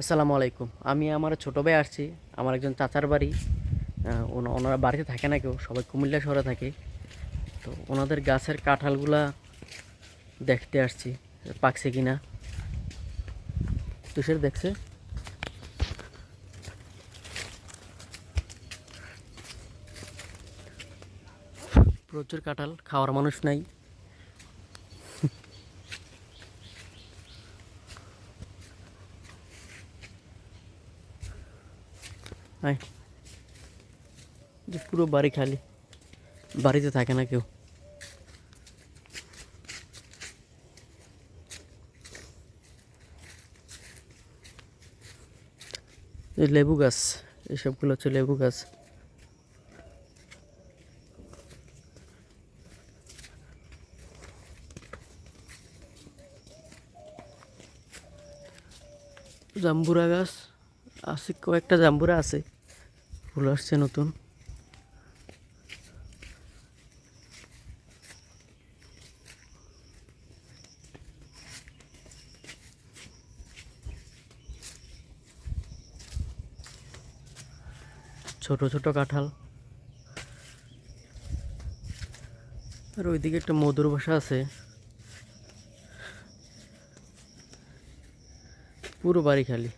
আসসালামু আলাইকুম। আমি আমার ছোট ভাই আসছি। আমার একজন চাচার বাড়ি। ওনারা বাড়িতে থাকে না কেউ, সবাই কুমিল্লা শহরে থাকে। তো ওনাদের গাছের কাঁঠালগুলা দেখতে আসছি, পাকছে কিনা। তুষের দেখছে প্রচুর কাঁঠাল, খাওয়ার মানুষ নাই। আয়, যে পুরো বাড়ি খালি, বাড়িতে থাকে না কেউ। এই লেবু গাছ, এসবগুলো হচ্ছে লেবু গাছ। জাম্বুরা গাছ আছে, কয়েকটা জাম্বুরা আছে, ফুল আসছে নতুন। ছোট ছোট কাঁঠাল। আর ওইদিকে একটা মধুর বাসা আছে। পুরো বাড়ি খালি।